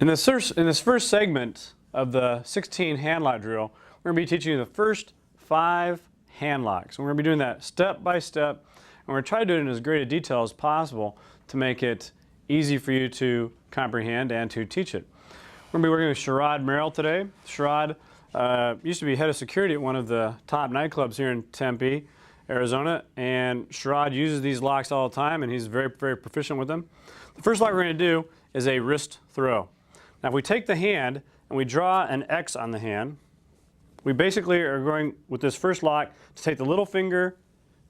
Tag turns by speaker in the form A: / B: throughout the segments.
A: In this first segment of the 16 hand lock drill, we're going to be teaching you the first 5 hand locks. We're going to be doing that step by step, and we're going to try to do it in as great a detail as possible to make it easy for you to comprehend and to teach it. We're going to be working with Sherrod Merrill today. Sherrod used to be head of security at one of the top nightclubs here in Tempe, Arizona, and Sherrod uses these locks all the time, and he's very, very proficient with them. The first lock we're going to do is a wrist throw. Now, if we take the hand and we draw an X on the hand, we basically are going with this first lock to take the little finger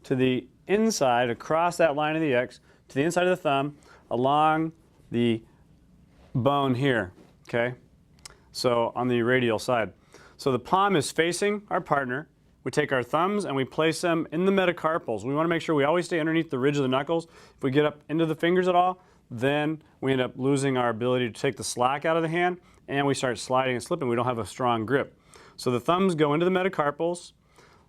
A: to the inside, across that line of the X, to the inside of the thumb, along the bone here, okay? So on the radial side. So the palm is facing our partner. We take our thumbs and we place them in the metacarpals. We want to make sure we always stay underneath the ridge of the knuckles. If we get up into the fingers at all, then we end up losing our ability to take the slack out of the hand, and we start sliding and slipping. We don't have a strong grip. So the thumbs go into the metacarpals,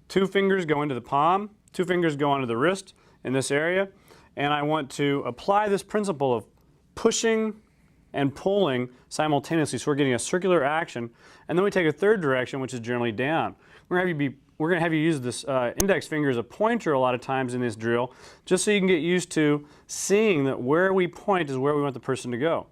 A: 2 fingers go into the palm, 2 fingers go onto the wrist in this area, and I want to apply this principle of pushing and pulling simultaneously, so we're getting a circular action, and then we take a third direction, which is generally down. We're going to have you use this index finger as a pointer a lot of times in this drill, just so you can get used to seeing that where we point is where we want the person to go.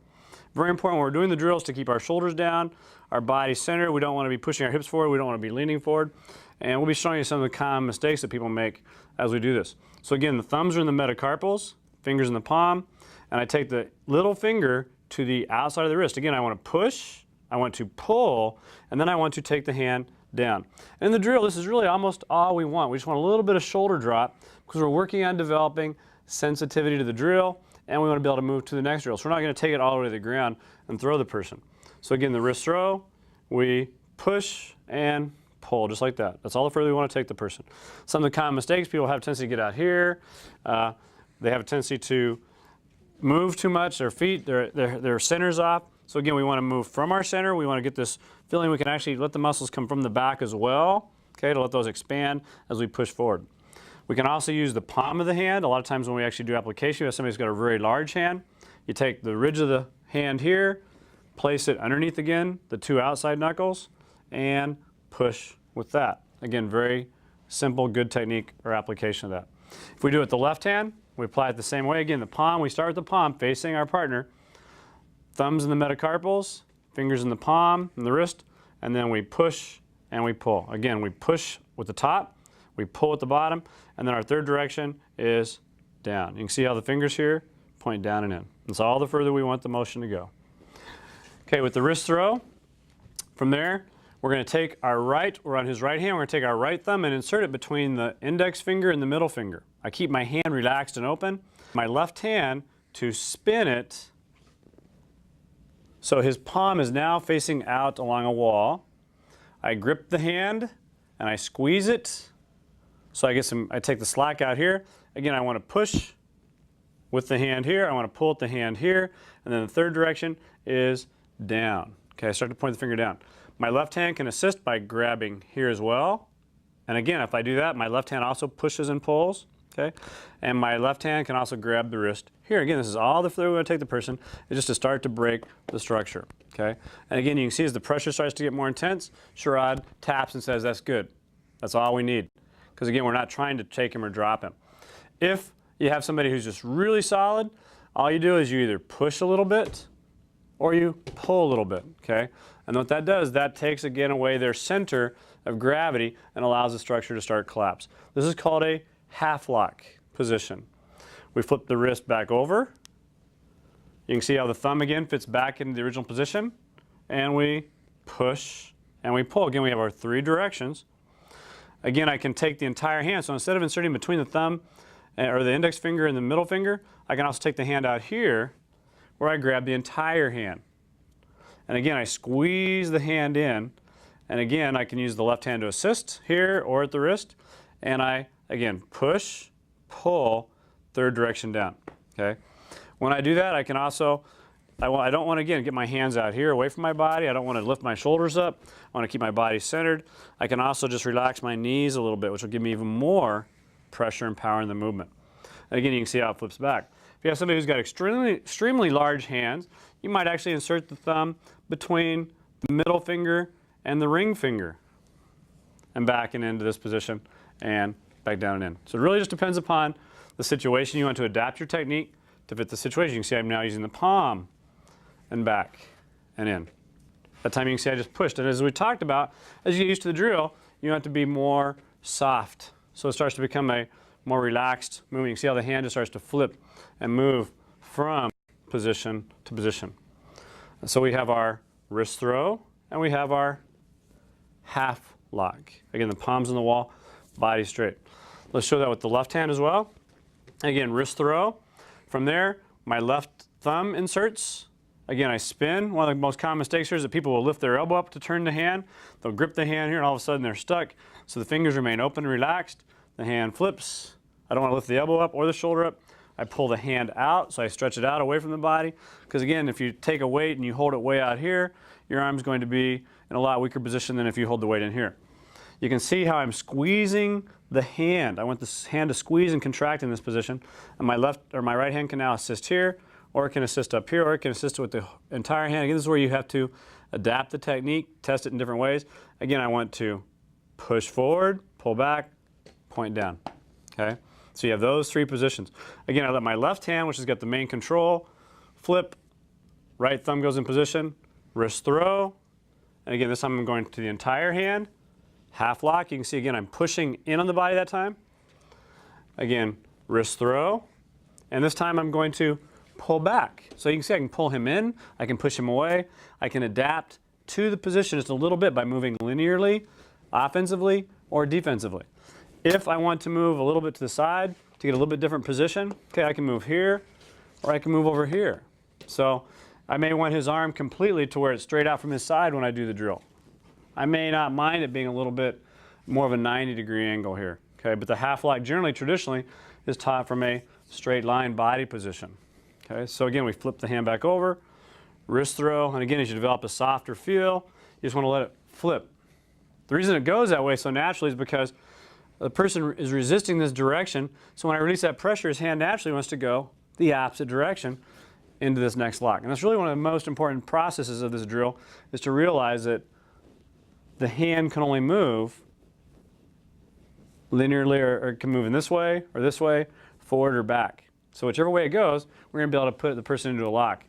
A: Very important when we're doing the drills to keep our shoulders down, our body centered. We don't want to be pushing our hips forward. We don't want to be leaning forward. And we'll be showing you some of the common mistakes that people make as we do this. So again, the thumbs are in the metacarpals, fingers in the palm, and I take the little finger to the outside of the wrist. Again, I want to push, I want to pull, and then I want to take the hand down. And in the drill, this is really almost all we want. We just want a little bit of shoulder drop because we're working on developing sensitivity to the drill, and we want to be able to move to the next drill. So we're not going to take it all the way to the ground and throw the person. So again, the wrist throw, we push and pull just like that. That's all the further we want to take the person. Some of the common mistakes, people have a tendency to get out here. They have a tendency to move too much, their feet, their center's off. So again, we want to move from our center. We want to get this feeling we can actually let the muscles come from the back as well, okay, to let those expand as we push forward. We can also use the palm of the hand. A lot of times when we actually do application, if somebody's got a very large hand, you take the ridge of the hand here, place it underneath again, the 2 outside knuckles, and push with that. Again, very simple, good technique or application of that. If we do it with the left hand, we apply it the same way. Again, the palm, we start with the palm facing our partner, thumbs in the metacarpals, fingers in the palm and the wrist, and then we push and we pull. Again, we push with the top, we pull at the bottom, and then our third direction is down. You can see how the fingers here point down and in. That's all the further we want the motion to go. Okay, with the wrist throw, from there, we're going to take our we're on his right hand, we're going to take our right thumb and insert it between the index finger and the middle finger. I keep my hand relaxed and open. My left hand to spin it, so his palm is now facing out along a wall. I grip the hand and I squeeze it. So I take the slack out here. Again, I want to push with the hand here. I want to pull with the hand here. And then the third direction is down. Okay, I start to point the finger down. My left hand can assist by grabbing here as well. And again, if I do that, my left hand also pushes and pulls. Okay, and my left hand can also grab the wrist here. Again, this is all the further we're going to take the person, is just to start to break the structure. Okay, and again, you can see as the pressure starts to get more intense, Sherrod taps and says, "That's good. That's all we need." Because again, we're not trying to take him or drop him. If you have somebody who's just really solid, all you do is you either push a little bit or you pull a little bit. Okay, and what that does, that takes again away their center of gravity and allows the structure to start to collapse. This is called a half lock position. We flip the wrist back over. You can see how the thumb again fits back into the original position, and we push and we pull. Again, we have our 3 directions. Again, I can take the entire hand, so instead of inserting between the thumb or the index finger and the middle finger, I can also take the hand out here where I grab the entire hand. And again, I squeeze the hand in, and again, I can use the left hand to assist here or at the wrist, and I again, push, pull, third direction down, okay? When I do that, I can also, I don't want to, again, get my hands out here away from my body. I don't want to lift my shoulders up. I want to keep my body centered. I can also just relax my knees a little bit, which will give me even more pressure and power in the movement. And again, you can see how it flips back. If you have somebody who's got extremely large hands, you might actually insert the thumb between the middle finger and the ring finger and back and into this position and back down and in. So it really just depends upon the situation. You want to adapt your technique to fit the situation. You can see I'm now using the palm and back and in. That time you can see I just pushed. And as we talked about, as you get used to the drill, you want it to be more soft. So it starts to become a more relaxed movement. You can see how the hand just starts to flip and move from position to position. And so we have our wrist throw and we have our half lock. Again, the palms on the wall, body straight. Let's show that with the left hand as well. Again, wrist throw. From there, my left thumb inserts. Again, I spin. One of the most common mistakes here is that people will lift their elbow up to turn the hand. They'll grip the hand here and all of a sudden they're stuck. So the fingers remain open and relaxed. The hand flips. I don't want to lift the elbow up or the shoulder up. I pull the hand out, so I stretch it out away from the body. Because again, if you take a weight and you hold it way out here, your arm's going to be in a lot weaker position than if you hold the weight in here. You can see how I'm squeezing the hand. I want this hand to squeeze and contract in this position. And my left or my right hand can now assist here, or it can assist up here, or it can assist with the entire hand. Again, this is where you have to adapt the technique, test it in different ways. Again, I want to push forward, pull back, point down. Okay? So you have those three positions. Again, I let my left hand, which has got the main control, flip, right thumb goes in position, wrist throw, and again, this time I'm going to the entire hand, half lock. You can see again, I'm pushing in on the body that time. Again, wrist throw, and this time I'm going to pull back. So you can see I can pull him in, I can push him away, I can adapt to the position just a little bit by moving linearly, offensively, or defensively. If I want to move a little bit to the side to get a little bit different position, okay, I can move here or I can move over here. So I may want his arm completely to where it's straight out from his side when I do the drill. I may not mind it being a little bit more of a 90-degree angle here, okay? But the half lock generally, traditionally, is taught from a straight line body position, okay? So again, we flip the hand back over, wrist throw, and again, as you develop a softer feel, you just want to let it flip. The reason it goes that way so naturally is because the person is resisting this direction, so when I release that pressure, his hand naturally wants to go the opposite direction into this next lock. And that's really one of the most important processes of this drill, is to realize that the hand can only move linearly, or it can move in this way, forward or back. So whichever way it goes, we're going to be able to put the person into a lock.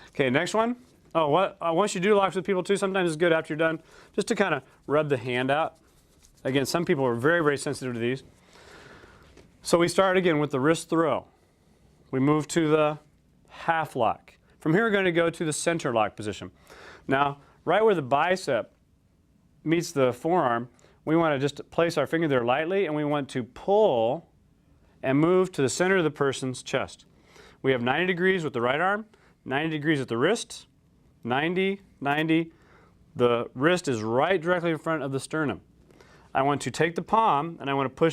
A: Okay, next one. Oh, once you do locks with people too, sometimes it's good after you're done just to kind of rub the hand out. Again, some people are very, very sensitive to these. So we start again with the wrist throw. We move to the half lock. From here, we're going to go to the center lock position. Now, right where the bicep meets the forearm, we want to just place our finger there lightly, and we want to pull and move to the center of the person's chest. We have 90 degrees with the right arm, 90 degrees with the wrist, 90, 90. The wrist is right directly in front of the sternum. I want to take the palm and I want to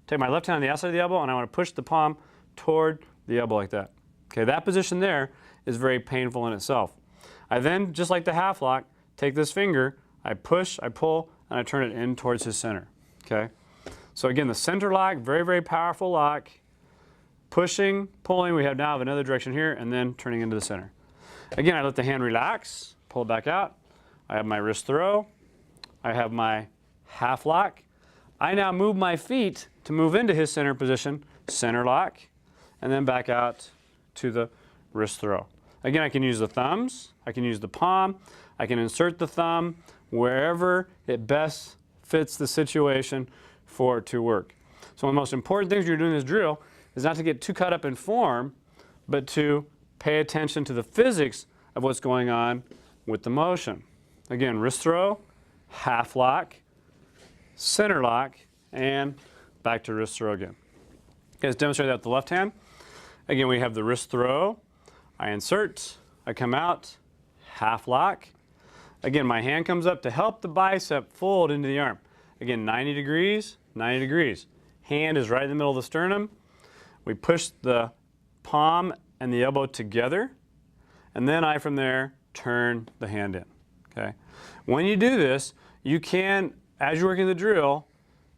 A: take my left hand on the outside of the elbow, and I want to push the palm toward the elbow like that. Okay, that position there is very painful in itself. I then, just like the half lock, take this finger, I push, I pull, and I turn it in towards his center. Okay, so again, the center lock, very, very powerful lock. Pushing, pulling, we now have another direction here, and then turning into the center. Again, I let the hand relax, pull it back out. I have my wrist throw. I have my half lock. I now move my feet to move into his center position, center lock, and then back out to the wrist throw. Again, I can use the thumbs, I can use the palm, I can insert the thumb wherever it best fits the situation for it to work. So one of the most important things you're doing this drill is not to get too caught up in form, but to pay attention to the physics of what's going on with the motion. Again, wrist throw, half lock, center lock, and back to wrist throw again. Okay, let's demonstrate that with the left hand. Again, we have the wrist throw. I insert, I come out, half lock. Again, my hand comes up to help the bicep fold into the arm. Again, 90 degrees, 90 degrees. Hand is right in the middle of the sternum. We push the palm and the elbow together, and then I, from there, turn the hand in. Okay? When you do this, you can, as you're working the drill,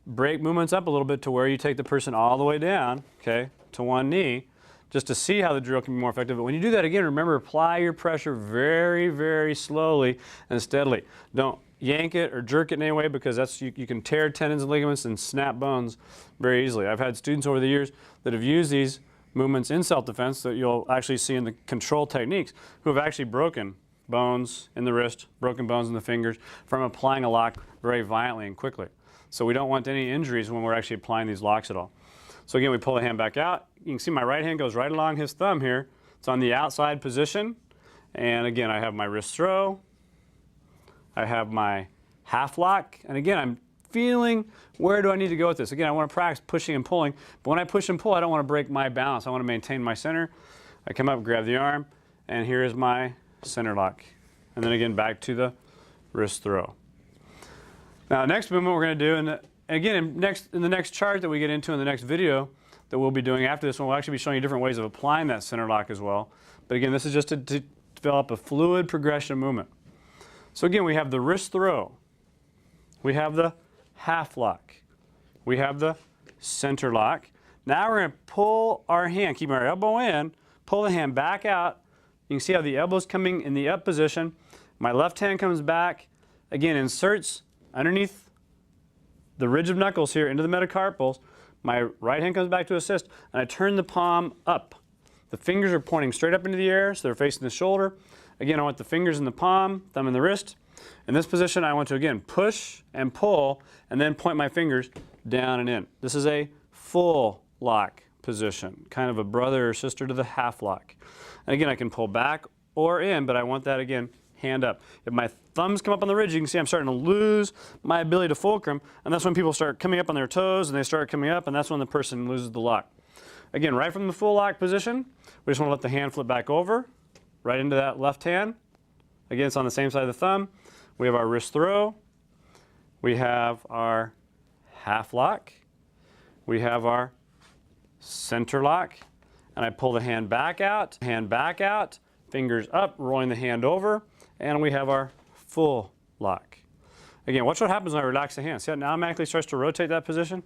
A: break movements up a little bit to where you take the person all the way down, okay, to one knee. just to see how the drill can be more effective. But when you do that again, remember, apply your pressure very, very slowly and steadily. Don't yank it or jerk it in any way, because you can tear tendons and ligaments and snap bones very easily. I've had students over the years that have used these movements in self-defense that you'll actually see in the control techniques who have actually broken bones in the wrist, broken bones in the fingers from applying a lock very violently and quickly. So we don't want any injuries when we're actually applying these locks at all. So again, we pull the hand back out. You can see my right hand goes right along his thumb here. It's on the outside position. And again, I have my wrist throw. I have my half lock. And again, I'm feeling, where do I need to go with this? Again, I want to practice pushing and pulling. But when I push and pull, I don't want to break my balance. I want to maintain my center. I come up, grab the arm, and here is my center lock. And then again, back to the wrist throw. Now, next movement we're going to do, and again, in the next chart that we get into in the next video that we'll be doing after this one, we'll actually be showing you different ways of applying that center lock as well. But again, this is just to develop a fluid progression movement. So again, we have the wrist throw. We have the half lock. We have the center lock. Now we're going to pull our hand, keep our elbow in, pull the hand back out. You can see how the elbow's coming in the up position. My left hand comes back, again, inserts underneath the ridge of knuckles here into the metacarpals. My right hand comes back to assist, and I turn the palm up. The fingers are pointing straight up into the air, so they're facing the shoulder. Again, I want the fingers in the palm, thumb in the wrist. In this position, I want to, again, push and pull, and then point my fingers down and in. This is a full lock position, kind of a brother or sister to the half lock. And again, I can pull back or in, but I want that, again, hand up. If my thumbs come up on the ridge, you can see I'm starting to lose my ability to fulcrum, and that's when people start coming up on their toes, and they start coming up, and that's when the person loses the lock. Again, right from the full lock position, we just want to let the hand flip back over, right into that left hand. Again, it's on the same side of the thumb. We have our wrist throw. We have our half lock. We have our center lock. And I pull the hand back out, fingers up, rolling the hand over, and we have our full lock. Again, watch what happens when I relax the hand. See how it automatically starts to rotate that position?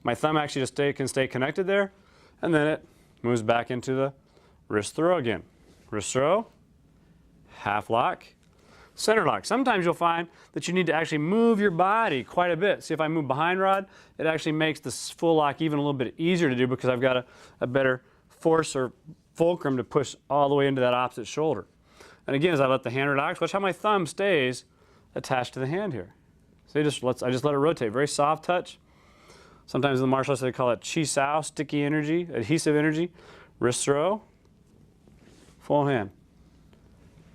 A: My thumb actually just can stay connected there, and then it moves back into the wrist throw again. Wrist throw, half lock, center lock. Sometimes you'll find that you need to actually move your body quite a bit. See, if I move behind rod, it actually makes this full lock even a little bit easier to do because I've got a better force or fulcrum to push all the way into that opposite shoulder. And again, as I let the hand relax, watch how my thumb stays attached to the hand here. So I just let it rotate. Very soft touch. Sometimes in the martial arts they call it chi sao, sticky energy, adhesive energy. Wrist throw, full hand.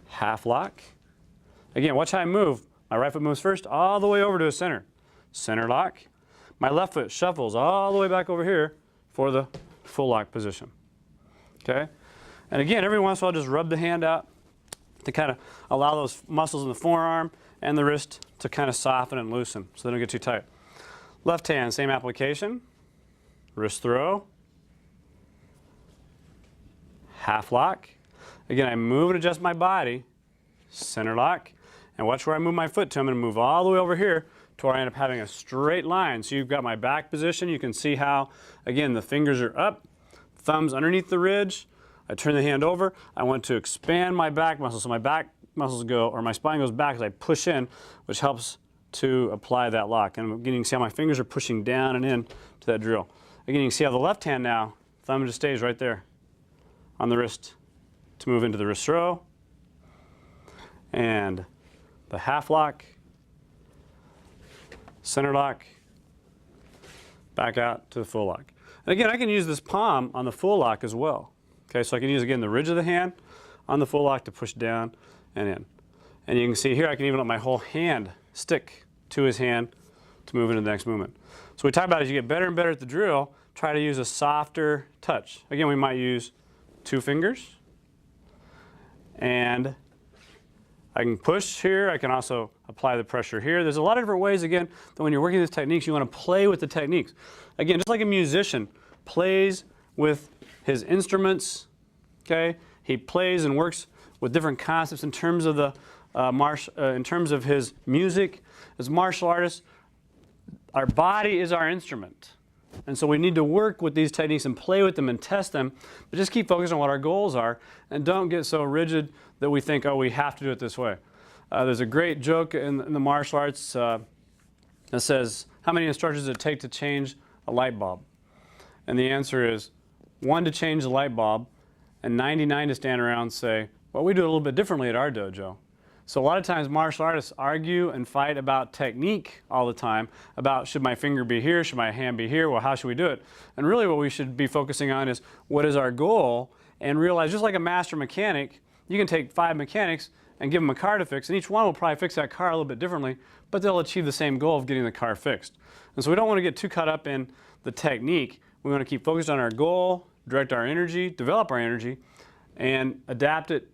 A: Half lock. Again, watch how I move. My right foot moves first all the way over to the center. Center lock. My left foot shuffles all the way back over here for the full lock position. Okay? And again, every once in a while, just rub the hand out to kind of allow those muscles in the forearm and the wrist to kind of soften and loosen so they don't get too tight. Left hand, same application. Wrist throw. Half lock. Again, I move and adjust my body. Center lock. And watch where I move my foot to. I'm going to move all the way over here to where I end up having a straight line. So you've got my back position. You can see how, again, the fingers are up, thumbs underneath the ridge. I turn the hand over. I want to expand my back muscles. So my back muscles go, or my spine goes back as I push in, which helps to apply that lock. And again, you can see how my fingers are pushing down and in to that drill. Again, you can see how the left hand now, thumb just stays right there on the wrist to move into the wrist throw. And the half lock, center lock, back out to the full lock. And again, I can use this palm on the full lock as well. Okay, so I can use, again, the ridge of the hand on the full lock to push down and in. And you can see here, I can even let my whole hand stick to his hand to move into the next movement. So we talk about as you get better and better at the drill, try to use a softer touch. Again, we might use 2 fingers. And I can push here. I can also apply the pressure here. There's a lot of different ways, again, that when you're working these techniques, you want to play with the techniques. Again, just like a musician plays with his instruments, okay? He plays and works with different concepts in terms of the in terms of his music. As martial artists, our body is our instrument. And so we need to work with these techniques and play with them and test them, but just keep focused on what our goals are and don't get so rigid that we think, oh, we have to do it this way. There's a great joke in the martial arts that says, how many instructions does it take to change a light bulb? And the answer is 1 to change the light bulb and 99 to stand around and say, well, we do it a little bit differently at our dojo. So a lot of times martial artists argue and fight about technique all the time, about should my finger be here, should my hand be here, well, how should we do it? And really what we should be focusing on is what is our goal, and realize just like a master mechanic, you can take 5 mechanics and give them a car to fix, and each one will probably fix that car a little bit differently, but they'll achieve the same goal of getting the car fixed. And so we don't want to get too caught up in the technique. We want to keep focused on our goal, direct our energy, develop our energy, and adapt it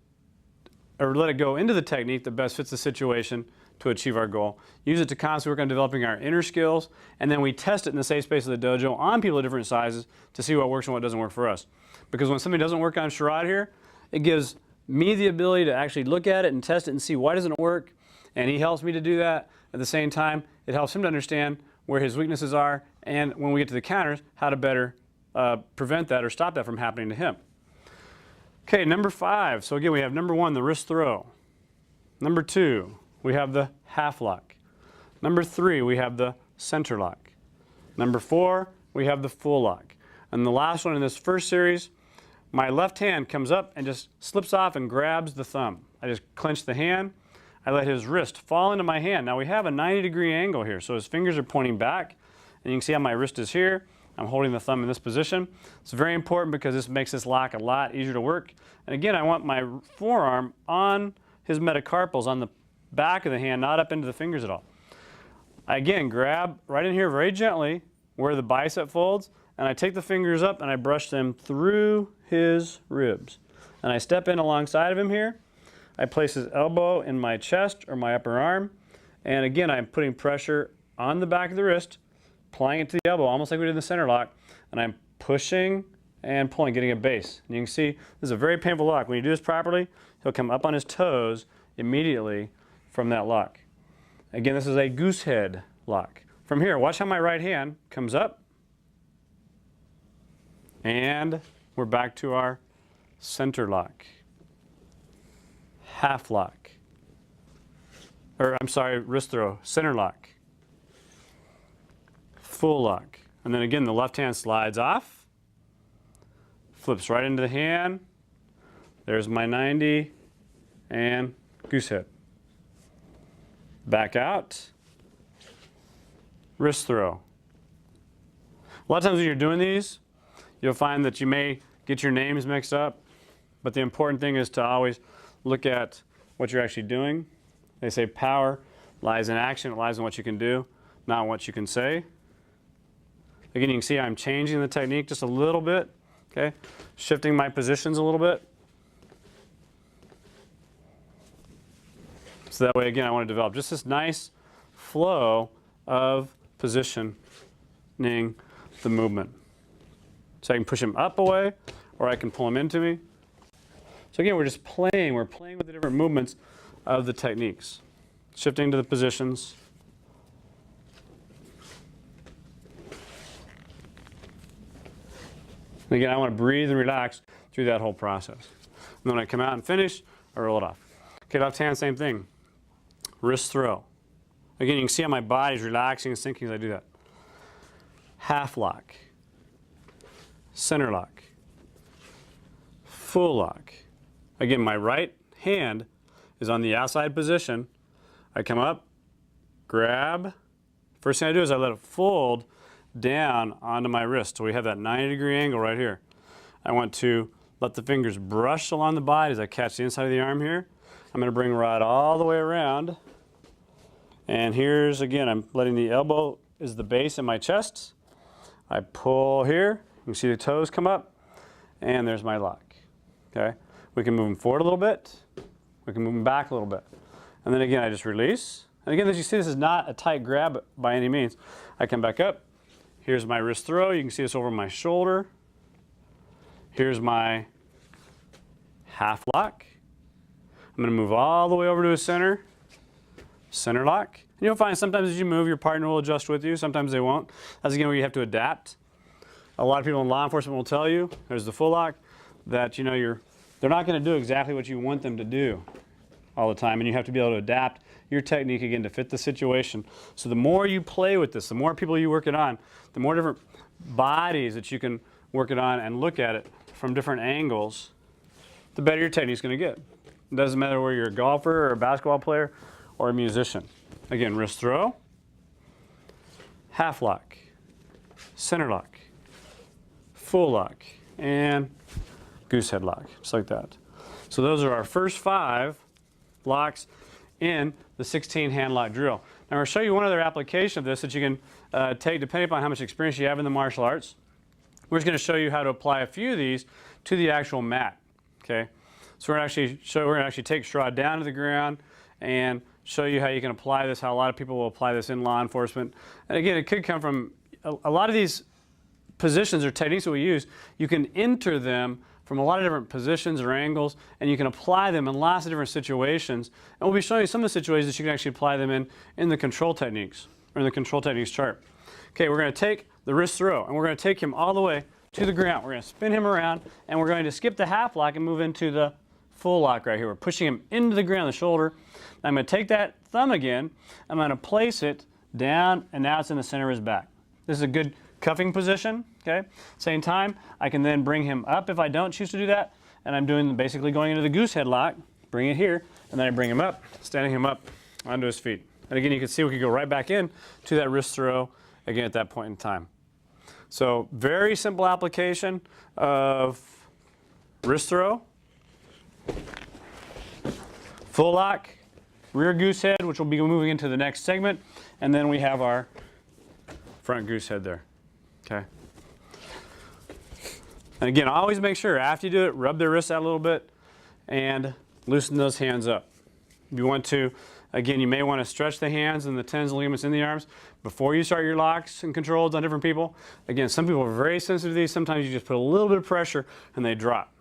A: or let it go into the technique that best fits the situation to achieve our goal. Use it to constantly work on developing our inner skills, and then we test it in the safe space of the dojo on people of different sizes to see what works and what doesn't work for us. Because when something doesn't work on Sherrod here, it gives me the ability to actually look at it and test it and see why doesn't it work, and he helps me to do that. At the same time, it helps him to understand where his weaknesses are, and when we get to the counters, how to better prevent that or stop that from happening to him. Okay, number 5. So again, we have number 1, the wrist throw. Number 2, we have the half lock. Number 3, we have the center lock. Number 4, we have the full lock. And the last one in this first series, my left hand comes up and just slips off and grabs the thumb. I just clench the hand. I let his wrist fall into my hand. Now we have a 90-degree angle here, so his fingers are pointing back, and you can see how my wrist is here. I'm holding the thumb in this position. It's very important because this makes this lock a lot easier to work. And again, I want my forearm on his metacarpals, on the back of the hand, not up into the fingers at all. I again grab right in here very gently where the bicep folds, and I take the fingers up and I brush them through his ribs. And I step in alongside of him here. I place his elbow in my chest or my upper arm, and again I'm putting pressure on the back of the wrist, applying it to the elbow, almost like we did in the center lock, and I'm pushing and pulling, getting a base. And you can see this is a very painful lock. When you do this properly, he'll come up on his toes immediately from that lock. Again, this is a goose head lock. From here, watch how my right hand comes up, and we're back to our center lock, half lock, or I'm sorry, wrist throw, center lock, full lock. And then again, the left hand slides off, flips right into the hand. There's my 90 and goose head. Back out, wrist throw. A lot of times when you're doing these, you'll find that you may get your names mixed up, but the important thing is to always look at what you're actually doing. They say power lies in action, it lies in what you can do, not what you can say. Again, you can see I'm changing the technique just a little bit, okay? Shifting my positions a little bit. So that way, again, I want to develop just this nice flow of positioning the movement. So I can push him up away, or I can pull him into me. So again, we're just playing. We're playing with the different movements of the techniques. Shifting to the positions. And again, I want to breathe and relax through that whole process. And then when I come out and finish, I roll it off. Okay, left hand, same thing. Wrist throw. Again, you can see how my body's relaxing and sinking as I do that. Half lock. Center lock. Full lock. Again, my right hand is on the outside position. I come up, grab. First thing I do is I let it fold down onto my wrist. So we have that 90-degree angle right here. I want to let the fingers brush along the body as I catch the inside of the arm here. I'm going to bring Rod all the way around. And here's, again, I'm letting the elbow is the base in my chest. I pull here. You can see the toes come up. And there's my lock. Okay? We can move them forward a little bit. We can move them back a little bit. And then again, I just release. And again, as you see, this is not a tight grab by any means. I come back up. Here's my wrist throw. You can see this over my shoulder. Here's my half lock. I'm going to move all the way over to a center lock. And you'll find sometimes as you move, your partner will adjust with you. Sometimes they won't. That's again where you have to adapt. A lot of people in law enforcement will tell you, there's the full lock, that they're not going to do exactly what you want them to do all the time, and you have to be able to adapt your technique again to fit the situation. So the more you play with this, the more people you work it on, the more different bodies that you can work it on and look at it from different angles, the better your technique is going to get. It doesn't matter whether you're a golfer or a basketball player or a musician. Again, wrist throw, half lock, center lock, full lock, and goose head lock, just like that. So those are our first 5 locks in the 16 hand lock drill. Now I'll show you one other application of this that you can take depending upon how much experience you have in the martial arts. We're just going to show you how to apply a few of these to the actual mat. Okay, so we're going to actually take straw down to the ground and show you how you can apply this, how a lot of people will apply this in law enforcement. And again, it could come from a lot of these positions or techniques that we use. You can enter them from a lot of different positions or angles, and you can apply them in lots of different situations. And we'll be showing you some of the situations that you can actually apply them in the control techniques, or in the control techniques chart. Okay, we're going to take the wrist throw, and we're going to take him all the way to the ground. We're going to spin him around, and we're going to skip the half lock and move into the full lock right here. We're pushing him into the ground, the shoulder. Now I'm going to take that thumb again, I'm going to place it down, and now it's in the center of his back. This is a good cuffing position. Okay. Same time, I can then bring him up if I don't choose to do that, and I'm doing basically going into the goose head lock, bring it here, and then I bring him up, standing him up onto his feet. And again, you can see we could go right back in to that wrist throw again at that point in time. So very simple application of wrist throw, full lock, rear goose head, which will be moving into the next segment, and then we have our front goose head there. Okay. And again, always make sure after you do it, rub their wrists out a little bit and loosen those hands up. If you want to, again, you may want to stretch the hands and the tendons and ligaments in the arms before you start your locks and controls on different people. Again, some people are very sensitive to these. Sometimes you just put a little bit of pressure and they drop.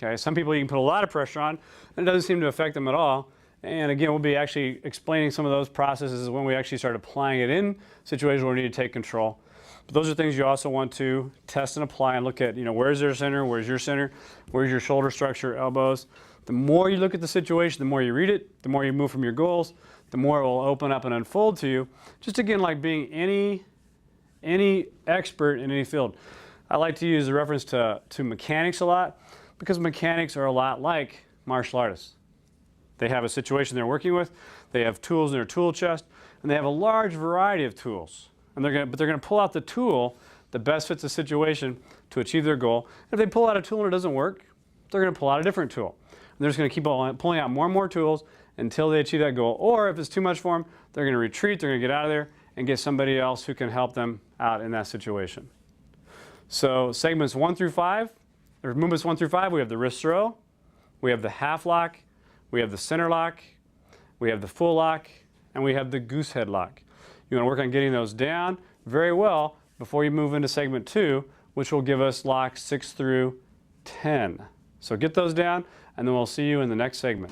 A: Okay. Some people you can put a lot of pressure on and it doesn't seem to affect them at all. And again, we'll be actually explaining some of those processes when we actually start applying it in situations where we need to take control. But those are things you also want to test and apply and look at, where's their center, where's your center, where's your shoulder structure, elbows. The more you look at the situation, the more you read it, the more you move from your goals, the more it will open up and unfold to you. Just again, like being any expert in any field. I like to use the reference to mechanics a lot because mechanics are a lot like martial artists. They have a situation they're working with, they have tools in their tool chest, and they have a large variety of tools. And they're going to pull out the tool that best fits the situation to achieve their goal. If they pull out a tool and it doesn't work, they're going to pull out a different tool. And they're just going to keep pulling out more and more tools until they achieve that goal. Or if it's too much for them, they're going to retreat, they're going to get out of there and get somebody else who can help them out in that situation. So segments 1 through 5, or movements 1 through 5, we have the wrist throw, we have the half lock, we have the center lock, we have the full lock, and we have the goose head lock. You want to work on getting those down very well before you move into segment 2, which will give us locks 6 through 10. So get those down, and then we'll see you in the next segment.